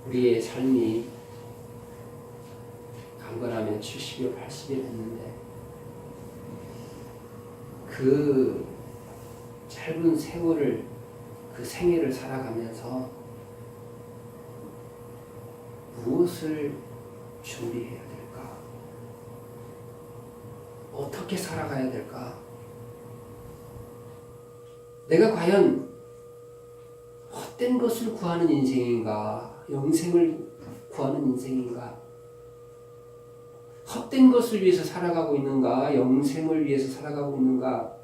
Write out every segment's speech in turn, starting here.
우리의 삶이 강건하면 70여 80여 됐는데 그 짧은 세월을 그 생애를 살아가면서 무엇을 준비해야 될까? 어떻게 살아가야 될까? 내가 과연 헛된 것을 구하는 인생인가? 영생을 구하는 인생인가? 헛된 것을 위해서 살아가고 있는가? 영생을 위해서 살아가고 있는가?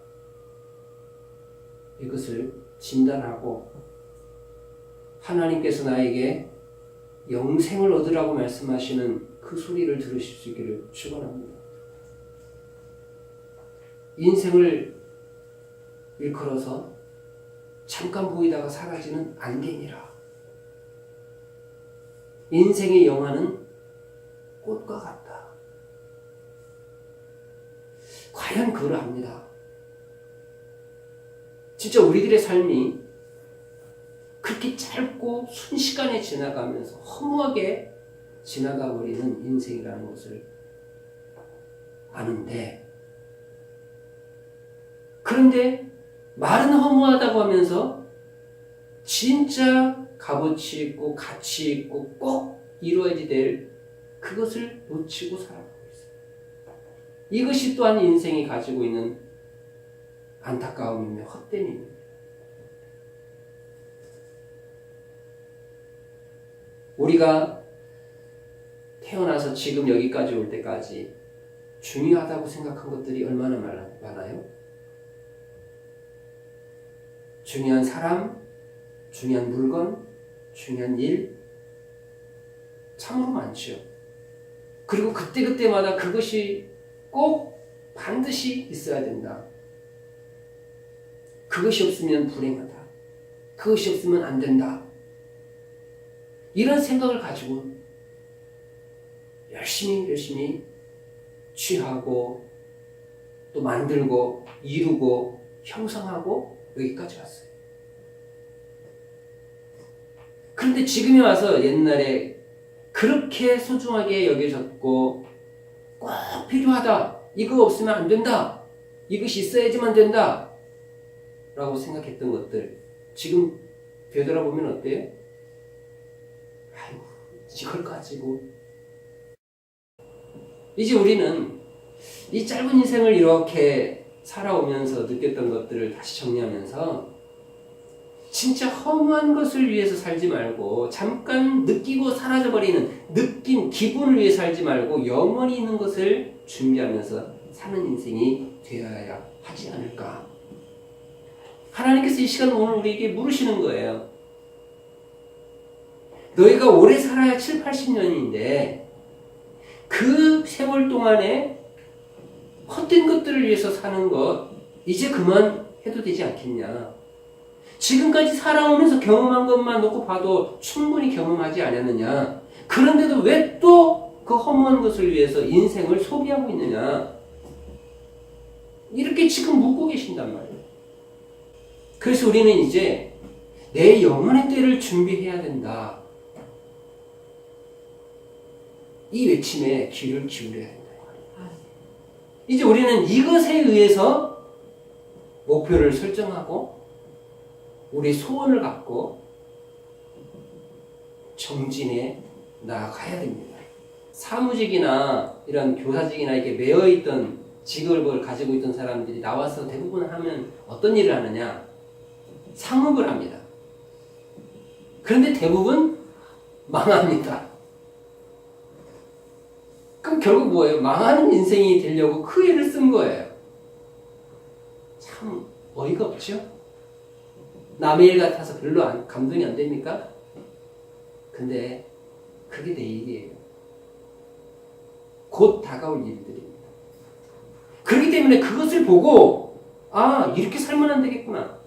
이것을 진단하고 하나님께서 나에게 영생을 얻으라고 말씀하시는 그 소리를 들으실 수 있기를 축원합니다. 인생을 일컬어서 잠깐 보이다가 사라지는 안개니라. 인생의 영화는 꽃과 같다. 과연 그러합니다. 진짜 우리들의 삶이 그렇게 짧고 순식간에 지나가면서 허무하게 지나가 버리는 인생이라는 것을 아는데, 그런데 말은 허무하다고 하면서 진짜 값어치 있고 가치 있고 꼭 이루어야지 될 그것을 놓치고 살아가고 있어요. 이것이 또한 인생이 가지고 있는 안타까움이며 헛됨입니다. 우리가 태어나서 지금 여기까지 올 때까지 중요하다고 생각한 것들이 얼마나 많아요? 중요한 사람, 중요한 물건, 중요한 일, 참으로 많죠. 그리고 그때그때마다 그것이 꼭 반드시 있어야 된다. 그것이 없으면 불행하다. 그것이 없으면 안 된다. 이런 생각을 가지고 열심히 취하고 또 만들고 이루고 형성하고 여기까지 왔어요. 그런데 지금에 와서 옛날에 그렇게 소중하게 여겨졌고 꼭 필요하다. 이거 없으면 안 된다. 이것이 있어야지만 된다. 라고 생각했던 것들 지금 되돌아보면 어때요? 아이고, 이걸 가지고 이제 우리는 이 짧은 인생을 이렇게 살아오면서 느꼈던 것들을 다시 정리하면서 진짜 허무한 것을 위해서 살지 말고 잠깐 느끼고 사라져버리는 느낌, 기분을 위해 살지 말고 영원히 있는 것을 준비하면서 사는 인생이 되어야 하지 않을까. 하나님께서 이 시간 오늘 우리에게 물으시는 거예요. 너희가 오래 살아야 7, 80년인데 그 세월 동안에 헛된 것들을 위해서 사는 것 이제 그만 해도 되지 않겠냐. 지금까지 살아오면서 경험한 것만 놓고 봐도 충분히 경험하지 않았느냐. 그런데도 왜 또 그 허무한 것을 위해서 인생을 소비하고 있느냐. 이렇게 지금 묻고 계신단 말이에요. 그래서 우리는 이제 내 영혼의 때를 준비해야 된다. 이 외침에 귀를 기울여야 된다. 이제 우리는 이것에 의해서 목표를 설정하고 우리 소원을 갖고 정진해 나아가야 됩니다. 사무직이나 이런 교사직이나 이렇게 매여있던 직업을 가지고 있던 사람들이 나와서 대부분 하면 어떤 일을 하느냐? 상업을 합니다. 그런데 대부분 망합니다. 그럼 결국 뭐예요? 망하는 인생이 되려고 그 애를 쓴 거예요. 참 어이가 없죠? 남의 일 같아서 별로 감동이 안 됩니까? 근데 그게 내 일이에요. 곧 다가올 일들입니다. 그렇기 때문에 그것을 보고 이렇게 살면 안 되겠구나.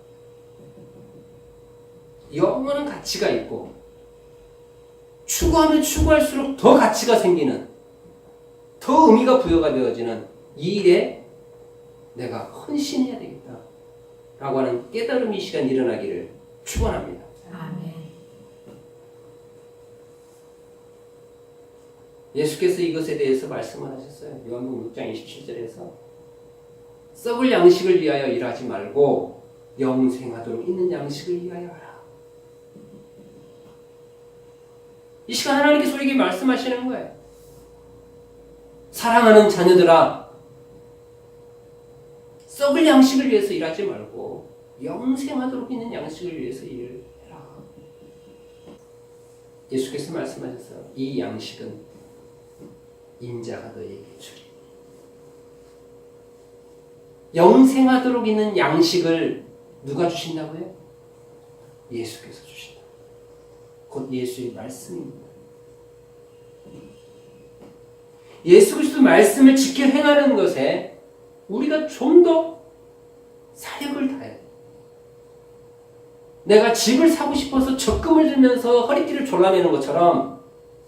영원한 가치가 있고 추구하면 추구할수록 더 가치가 생기는 더 의미가 부여가 되어지는 이 일에 내가 헌신해야 되겠다 라고 하는 깨달음이 이 시간 일어나기를 축원합니다. 아멘. 예수께서 이것에 대해서 말씀을 하셨어요. 요한복음 6장 27절에서 썩을 양식을 위하여 일하지 말고 영생하도록 있는 양식을 위하여 하라. 이 시간 하나님께서 우리에게 말씀하시는 거예요. 사랑하는 자녀들아, 썩을 양식을 위해서 일하지 말고 영생하도록 있는 양식을 위해서 일을 해라. 예수께서 말씀하셨어요. 이 양식은 인자가 너에게 주리. 영생하도록 있는 양식을 누가 주신다고요? 예수께서 주신다. 곧 예수의 말씀입니다. 예수 그리스도 말씀을 지켜 행하는 것에 우리가 좀 더 사력을 다해야 돼요. 내가 집을 사고 싶어서 적금을 들면서 허리띠를 졸라매는 것처럼,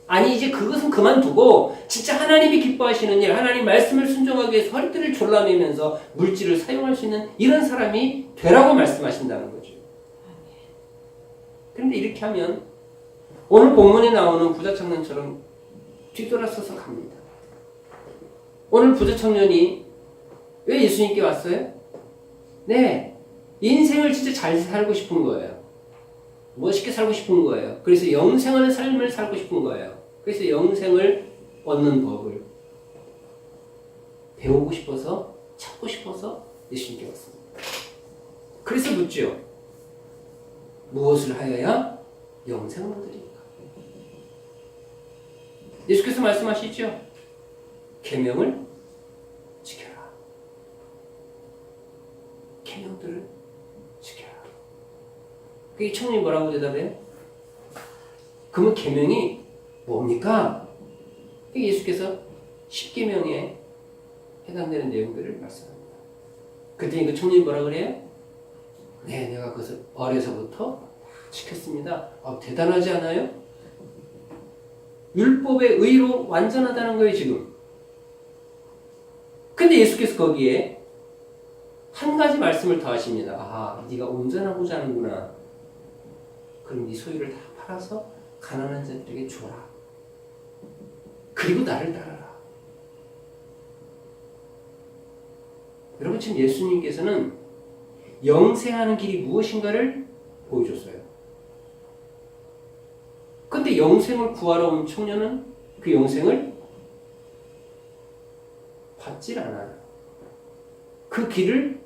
아니 이제 그것은 그만두고 진짜 하나님이 기뻐하시는 일, 하나님 말씀을 순종하기 위해서 허리띠를 졸라매면서 물질을 사용할 수 있는 이런 사람이 되라고 말씀하신다는 거죠. 그런데 이렇게 하면 오늘 본문에 나오는 부자 청년처럼 뒤돌아서서 갑니다. 오늘 부자 청년이 왜 예수님께 왔어요? 네, 인생을 진짜 잘 살고 싶은 거예요. 멋있게 살고 싶은 거예요. 그래서 영생하는 삶을 살고 싶은 거예요. 그래서 영생을 얻는 법을 배우고 싶어서, 찾고 싶어서 예수님께 왔습니다. 그래서 묻죠. 무엇을 하여야 영생을 얻으리까? 예수께서 말씀하시죠. 계명을 지켜라. 계명들을 지켜라. 이 청년이 뭐라고 대답해요? 그러면 계명이 뭡니까? 예수께서 10계명에 해당되는 내용들을 말씀합니다. 그랬더니 그 청년이 뭐라 그래요? 네, 내가 그것을 어려서부터 지켰습니다. 대단하지 않아요? 율법의 의로 완전하다는 거예요, 지금. 근데 예수께서 거기에 한 가지 말씀을 더 하십니다. 아, 네가 온전하고자 하는구나. 그럼 네 소유를 다 팔아서 가난한 자들에게 줘라. 그리고 나를 따라라. 여러분, 지금 예수님께서는 영생하는 길이 무엇인가를 보여줬어요. 근데 영생을 구하러 온 청년은 그 영생을 받질 않아요. 그 길을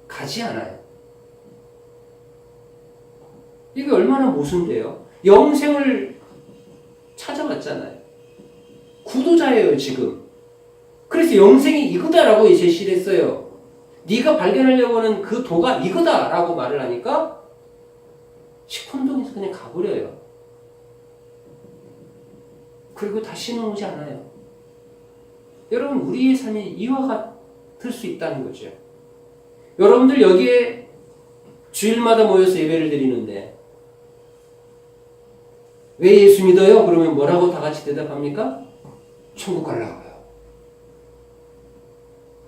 가지 않아요. 이게 얼마나 모순돼요? 영생을 찾아봤잖아요. 구도자예요, 지금. 그래서 영생이 이거다라고 제시를 했어요. 네가 발견하려고 하는 그 도가 이거다라고 말을 하니까 시큰둥해서 그냥 가버려요. 그리고 다시는 오지 않아요. 여러분, 우리의 삶이 이와 같을 수 있다는 거죠. 여러분들 여기에 주일마다 모여서 예배를 드리는데 왜 예수 믿어요? 그러면 뭐라고 다 같이 대답합니까? 천국 가려고요.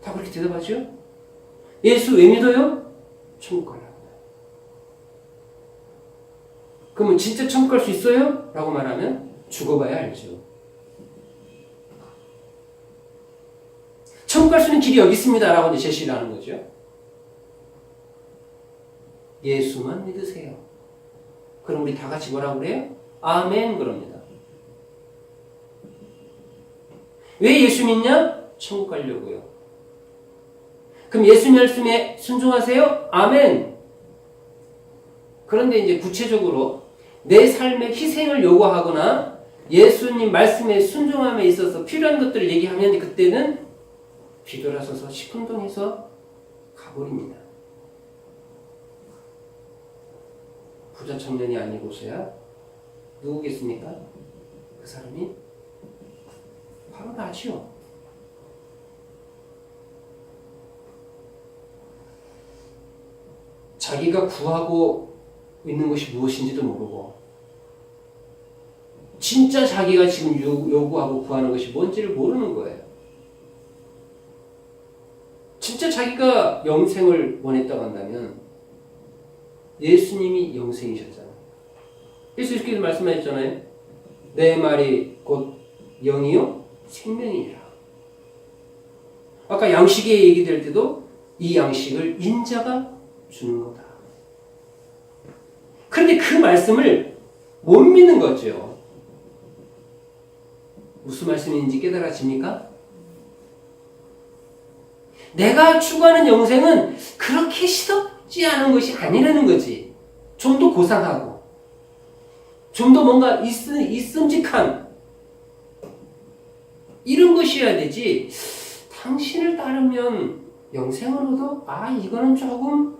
다 그렇게 대답하죠? 예수 왜 믿어요? 천국 가려고요. 그러면 진짜 천국 갈 수 있어요? 라고 말하면 죽어봐야 알죠. 천국 갈 수 있는 길이 여기 있습니다. 라고 이제 제시를 하는 거죠. 예수만 믿으세요. 그럼 우리 다 같이 뭐라고 그래요? 아멘 그럽니다. 왜 예수 믿냐? 천국 가려고요. 그럼 예수 말씀에 순종하세요? 아멘. 그런데 이제 구체적으로 내 삶에 희생을 요구하거나 예수님 말씀에 순종함에 있어서 필요한 것들을 얘기하면 그때는 뒤돌아서서 시큰둥해서 가버립니다. 부자 청년이 아니고서야 누구겠습니까? 그 사람이 바로 나지요. 자기가 구하고 있는 것이 무엇인지도 모르고 진짜 자기가 지금 요구하고 구하는 것이 뭔지를 모르는 거예요. 진짜 자기가 영생을 원했다고 한다면 예수님이 영생이셨잖아요. 예수 이렇게 말씀하셨잖아요. 내 말이 곧 영이요 생명이니라. 아까 양식의 얘기될 때도 이 양식을 인자가 주는 거다. 그런데 그 말씀을 못 믿는 거죠. 무슨 말씀인지 깨달아집니까? 내가 추구하는 영생은 그렇게 시덥지 않은 것이 아니라는 거지. 좀 더 고상하고 좀 더 뭔가 있음직한 이런 것이어야 되지. 당신을 따르면 영생을 얻어? 이거는 조금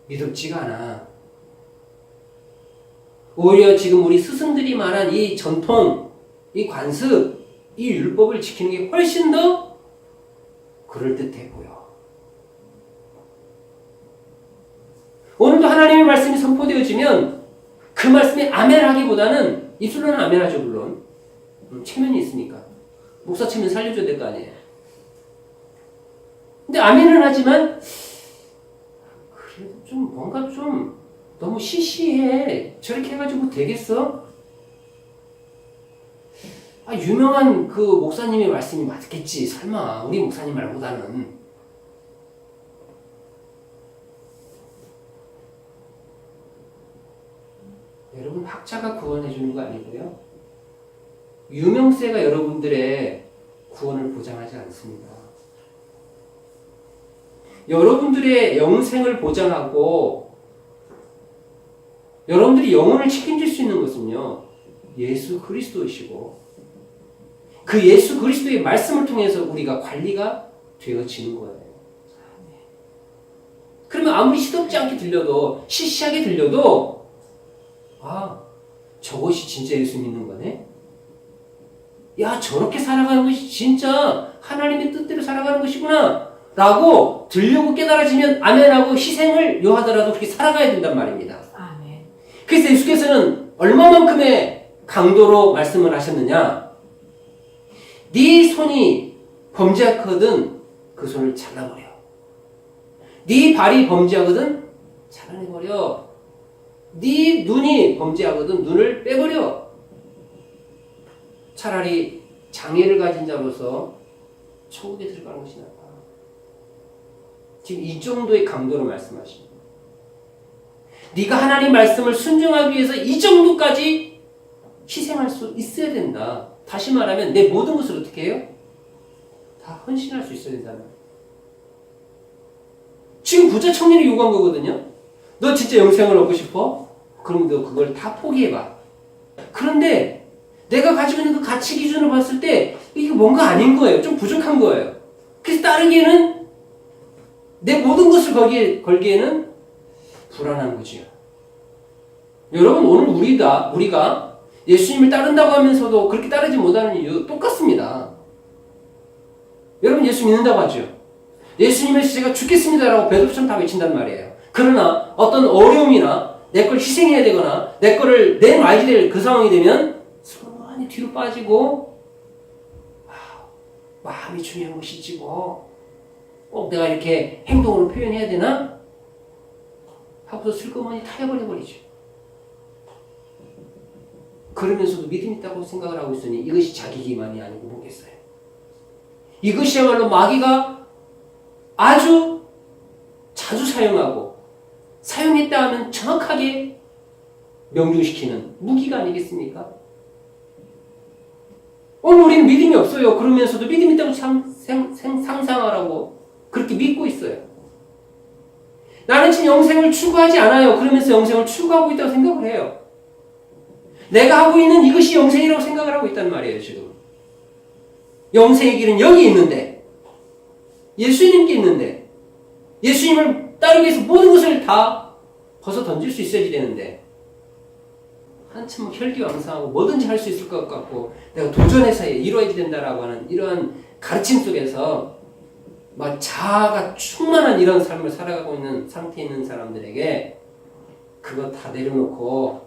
믿음지가 않아. 오히려 지금 우리 스승들이 말한 이 전통, 이 관습, 이 율법을 지키는 게 훨씬 더 그럴듯해 보여. 오늘도 하나님의 말씀이 선포되어지면 그 말씀에 아멘하기보다는 입술로는 아멘하죠. 물론 체면이 있으니까 목사 체면 살려줘야 될 거 아니에요. 근데 아멘은 하지만 그래도 좀 뭔가 좀 너무 시시해. 저렇게 해가지고 되겠어? 유명한 그 목사님의 말씀이 맞겠지. 설마 우리 목사님 말보다는. 여러분, 학자가 구원해 주는 거 아니고요. 유명세가 여러분들의 구원을 보장하지 않습니다. 여러분들의 영생을 보장하고 여러분들이 영혼을 책임질 수 있는 것은요, 예수 그리스도이시고 그 예수 그리스도의 말씀을 통해서 우리가 관리가 되어지는 거예요. 그러면 아무리 시덥지 않게 들려도, 시시하게 들려도 저것이 진짜 예수 믿는 거네? 야, 저렇게 살아가는 것이 진짜 하나님의 뜻대로 살아가는 것이구나 라고 들려고 깨달아지면 아멘하고 희생을 요하더라도 그렇게 살아가야 된단 말입니다. 아멘. 그래서 예수께서는 얼마만큼의 강도로 말씀을 하셨느냐? 네 손이 범죄하거든 그 손을 잘라버려. 네 발이 범죄하거든 잘라내버려. 네 눈이 범죄하거든 눈을 빼버려. 차라리 장애를 가진 자로서 천국에 들어가는 것이 낫다. 지금 이 정도의 강도로 말씀하십니다. 네가 하나님 말씀을 순종하기 위해서 이 정도까지 희생할 수 있어야 된다. 다시 말하면 내 모든 것을 어떻게 해요? 다 헌신할 수 있어야 된다는 거예요. 지금 부자 청년이 요구한 거거든요. 너 진짜 영생을 얻고 싶어? 그럼 너 그걸 다 포기해봐. 그런데 내가 가지고 있는 그 가치 기준으로 봤을 때 이게 뭔가 아닌 거예요. 좀 부족한 거예요. 그래서 따르기에는 내 모든 것을 거기에 걸기에는 불안한 거지요. 여러분, 오늘 우리가 예수님을 따른다고 하면서도 그렇게 따르지 못하는 이유 똑같습니다. 여러분, 예수 믿는다고 하죠. 예수님의 제가 죽겠습니다라고 배도처럼 다 외친단 말이에요. 그러나 어떤 어려움이나 내 걸 희생해야 되거나 내 거를 내놔야 될 그 상황이 되면 서만히 뒤로 빠지고 마음이 중요한 것이지 뭐 꼭 내가 이렇게 행동으로 표현해야 되나? 하고서 슬그머니 타협을 해버리죠. 그러면서도 믿음 있다고 생각을 하고 있으니 이것이 자기 기만이 아니고 뭐겠어요. 이것이야말로 마귀가 아주 자주 사용하고 사용했다 하면 정확하게 명중시키는 무기가 아니겠습니까? 오늘 우리는 믿음이 없어요. 그러면서도 믿음 있다고 상상하라고 그렇게 믿고 있어요. 나는 지금 영생을 추구하지 않아요. 그러면서 영생을 추구하고 있다고 생각을 해요. 내가 하고 있는 이것이 영생이라고 생각을 하고 있단 말이에요. 지금 영생의 길은 여기 있는데, 예수님께 있는데, 예수님을 따르기 위해서 모든 것을 다 벗어 던질 수 있어야지 되는데 한참 혈기왕성하고 뭐든지 할 수 있을 것 같고 내가 도전해서 이루어야지 된다라고 하는 이러한 가르침 속에서 막 자아가 충만한 이런 삶을 살아가고 있는 상태에 있는 사람들에게 그거 다 내려놓고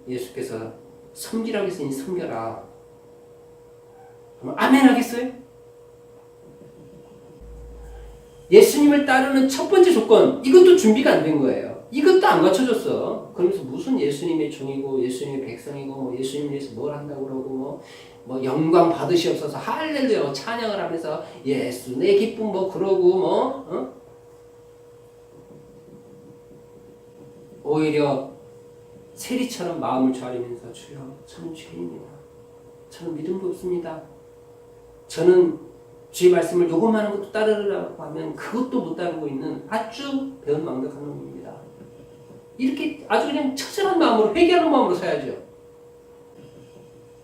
예수께서 섬기라고 했으니 섬겨라. 그럼 아멘 하겠어요? 예수님을 따르는 첫 번째 조건, 이것도 준비가 안 된 거예요. 이것도 안 갖춰줬어. 그러면서 무슨 예수님의 종이고 예수님의 백성이고 뭐 예수님 위해서 뭘 한다고 그러고 뭐 영광 받으시옵소서 할렐루야 찬양을 하면서 예수 내 기쁨 뭐 그러고 오히려 세리처럼 마음을 졸이면서 주여 저는 죄인입니다. 저는 믿음도 없습니다. 저는 주의 말씀을 요것만 한 것도 따르라고 하면 그것도 못 따르고 있는 아주 배은망덕한 놈입니다. 이렇게 아주 그냥 처절한 마음으로 회개하는 마음으로 서야죠.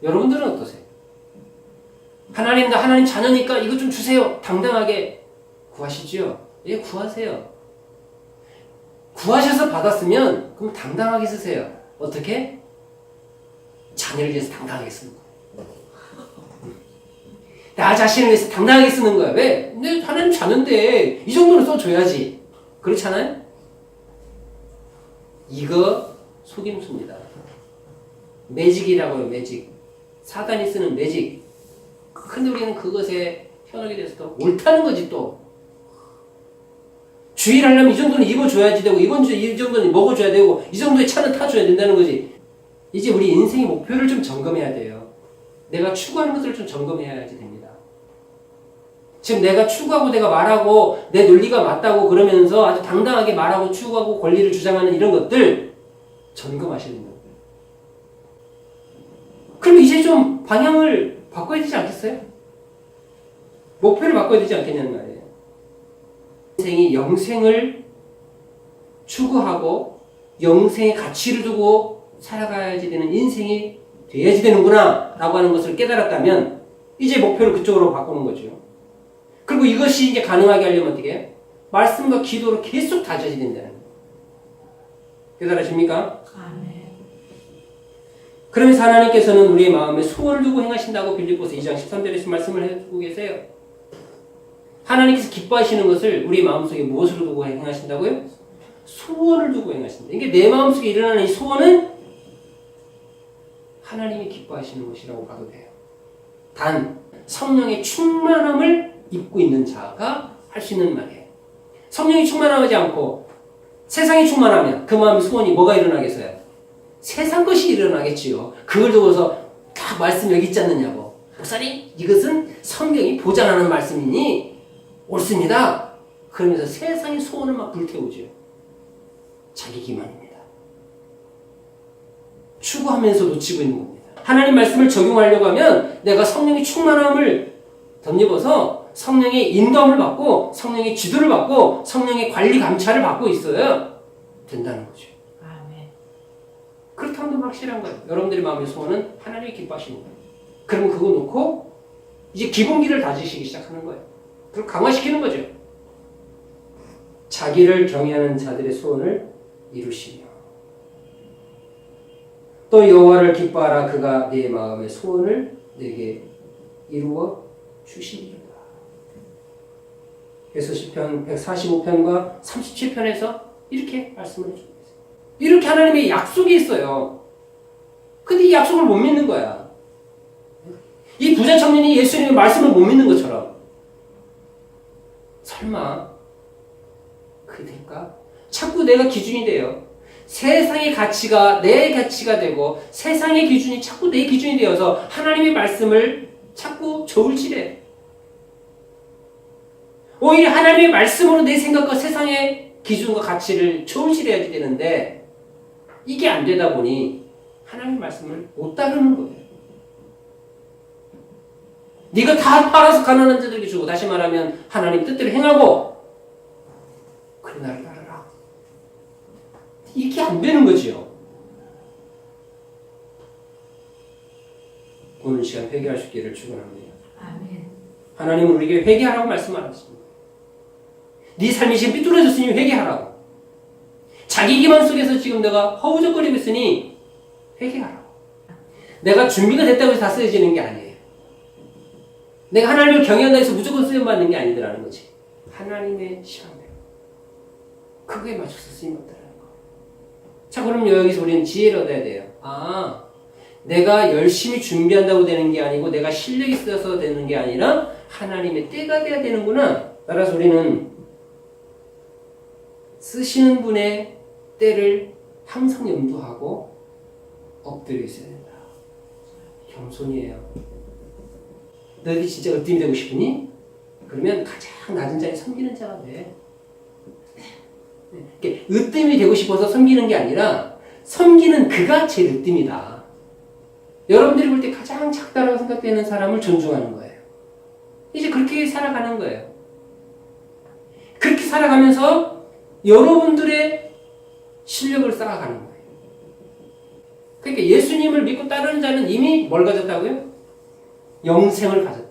여러분들은 어떠세요? 하나님 나 하나님 자녀니까 이거 좀 주세요. 당당하게 구하시죠? 예, 구하세요. 구하셔서 받았으면 그럼 당당하게 쓰세요. 어떻게? 자녀를 위해서 당당하게 쓰는 거예요. 나 자신을 위해서 당당하게 쓰는 거야. 왜? 근데 하나님 자녀인데 이 정도는 써줘야지. 그렇잖아요? 이거 속임수입니다. 매직이라고요. 매직. 사단이 쓰는 매직. 근데 우리는 그것에 현혹이 돼서 또 옳다는 거지 또. 주의를 하려면 이 정도는 입어줘야지 되고 이 정도는 먹어줘야 되고 이 정도의 차는 타줘야 된다는 거지. 이제 우리 인생의 목표를 좀 점검해야 돼요. 내가 추구하는 것을 좀 점검해야지 됩니다. 지금 내가 추구하고 내가 말하고 내 논리가 맞다고 그러면서 아주 당당하게 말하고 추구하고 권리를 주장하는 이런 것들 점검하셔야 된다고. 그럼 이제 좀 방향을 바꿔야 되지 않겠어요? 목표를 바꿔야 되지 않겠냐는 말이에요. 인생이 영생을 추구하고 영생의 가치를 두고 살아가야지 되는 인생이 돼야지 되는구나 라고 하는 것을 깨달았다면 이제 목표를 그쪽으로 바꾸는 거죠. 그리고 이것이 이제 가능하게 하려면 어떻게 해요? 말씀과 기도로 계속 다져야 된다는 거예요. 깨달으십니까? 아멘. 그러면서 하나님께서는 우리의 마음에 소원을 두고 행하신다고 빌립보서 2장 13절에서 말씀을 해주고 계세요. 하나님께서 기뻐하시는 것을 우리 마음속에 무엇으로 두고 행하신다고요? 소원을 두고 행하신다. 이게 내 마음속에 일어나는 이 소원은 하나님이 기뻐하시는 것이라고 봐도 돼요. 단 성령의 충만함을 입고 있는 자가 할 수 있는 말이에요. 성령이 충만하지 않고 세상이 충만하면 그 마음의 소원이 뭐가 일어나겠어요? 세상 것이 일어나겠지요. 그걸 두고서 딱 말씀 여기 있지 않느냐고. 목사님 이것은 성경이 보장하는 말씀이니 옳습니다. 그러면서 세상의 소원을 막 불태우죠. 자기 기만입니다. 추구하면서 놓치고 있는 겁니다. 하나님 말씀을 적용하려고 하면 내가 성령의 충만함을 덧입어서 성령의 인도함을 받고 성령의 지도를 받고 성령의 관리 감찰을 받고 있어야 된다는 거죠. 아멘. 그렇다면 확실한 거예요. 여러분들의 마음의 소원은 하나님이 기뻐하시는 거예요. 그러면 그거 놓고 이제 기본기를 다지시기 시작하는 거예요. 그걸 강화시키는 거죠. 자기를 경외하는 자들의 소원을 이루시며 또 여호와를 기뻐하라 그가 네 마음의 소원을 내게 이루어 주시리라. 그래서 시편 145편과 37편에서 이렇게 말씀을 해주고 있어요. 이렇게 하나님의 약속이 있어요. 근데 이 약속을 못 믿는 거야. 이 부자 청년이 예수님의 말씀을 못 믿는 것처럼. 설마 그게 될까? 자꾸 내가 기준이 돼요. 세상의 가치가 내 가치가 되고 세상의 기준이 자꾸 내 기준이 되어서 하나님의 말씀을 자꾸 저울질해. 오히려 하나님의 말씀으로 내 생각과 세상의 기준과 가치를 저울질해야 되는데 이게 안 되다 보니 하나님의 말씀을 못 따르는 거예요. 네가 다 팔아서 가난한 자들에게 주고 다시 말하면 하나님 뜻대로 행하고 그래 나를 따르라. 이게 안 되는 거지요. 오늘 시간 회개할 수 있기를 축원합니다. 아멘. 하나님은 우리에게 회개하라고 말씀하셨습니다. 네 삶이 지금 삐뚤어졌으니 회개하라고. 자기 기만 속에서 지금 내가 허우적거리고 있으니 회개하라고. 내가 준비가 됐다고 해서 다 쓰여지는 게 아니에요. 내가 하나님을 경외한다 해서 무조건 쓰임받는 게 아니더라는 거지. 하나님의 시간대로 그거에 맞춰서 쓰임받더라는 거. 자, 그럼 여기서 우리는 지혜를 얻어야 돼요. 아, 내가 열심히 준비한다고 되는 게 아니고 내가 실력이 있어서 되는 게 아니라 하나님의 때가 돼야 되는구나. 따라서 우리는 쓰시는 분의 때를 항상 염두하고 엎드려 있어야 된다. 겸손이에요. 너희들이 진짜 으뜸이 되고 싶으니? 그러면 가장 낮은 자리 섬기는 자가 돼. 으뜸이 되고 싶어서 섬기는 게 아니라 섬기는 그가 제일 으뜸이다. 여러분들이 볼 때 가장 작다라고 생각되는 사람을 존중하는 거예요. 이제 그렇게 살아가는 거예요. 그렇게 살아가면서 여러분들의 실력을 쌓아가는 거예요. 그러니까 예수님을 믿고 따르는 자는 이미 뭘 가졌다고요? 영생을 가졌다.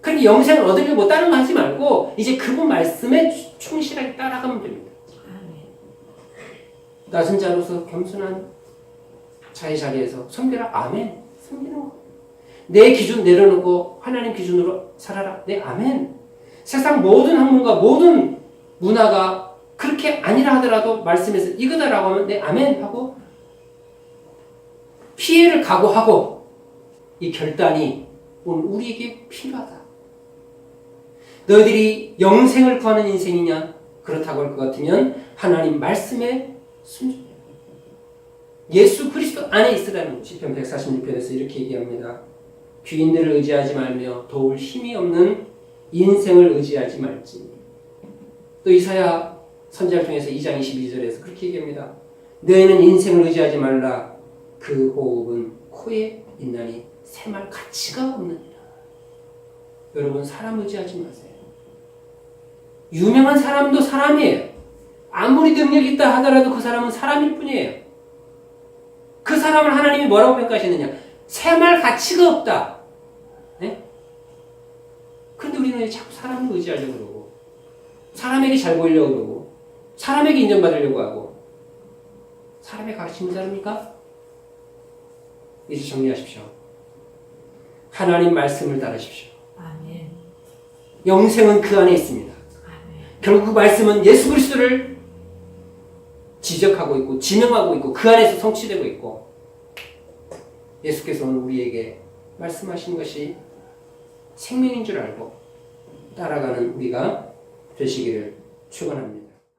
그러니까 영생을 얻으려고 다른 거 하지 말고 이제 그분 말씀에 충실하게 따라가면 됩니다. 낮은 자로서 겸손한 자의 자리에서 섬기라. 아멘. 섬기는 거. 내 기준 내려놓고 하나님 기준으로 살아라. 네, 아멘. 세상 모든 학문과 모든 문화가 그렇게 아니라 하더라도 말씀에서 이거다라고 하면 네, 아멘 하고 피해를 각오하고 이 결단이 오늘 우리에게 필요하다. 너희들이 영생을 구하는 인생이냐? 그렇다고 할 것 같으면 하나님 말씀에 순종해라. 예수 그리스도 안에 있으라는 시편 146편에서 이렇게 얘기합니다. 귀인들을 의지하지 말며 도울 힘이 없는 인생을 의지하지 말지. 또 이사야 선지자를 통해서 2장 22절에서 그렇게 얘기합니다. 너희는 인생을 의지하지 말라. 그 호흡은 코에 있나니 새말 가치가 없느니라. 여러분 사람 의지하지 마세요. 유명한 사람도 사람이에요. 아무리 능력이 있다 하더라도 그 사람은 사람일 뿐이에요. 그 사람을 하나님이 뭐라고 평가하시느냐? 새말 가치가 없다. 네? 근데 우리는 왜 자꾸 사람을 의지하려고 그러고 사람에게 잘 보이려고 그러고 사람에게 인정받으려고 하고 사람의 가르치는 자입니까? 이제 정리하십시오. 하나님 말씀을 따르십시오. 아멘. 영생은 그 안에 있습니다. 아멘. 결국 그 말씀은 예수 그리스도를 지적하고 있고 지명하고 있고 그 안에서 성취되고 있고 예수께서는 우리에게 말씀하신 것이 생명인 줄 알고 따라가는 우리가 되시기를 축원합니다.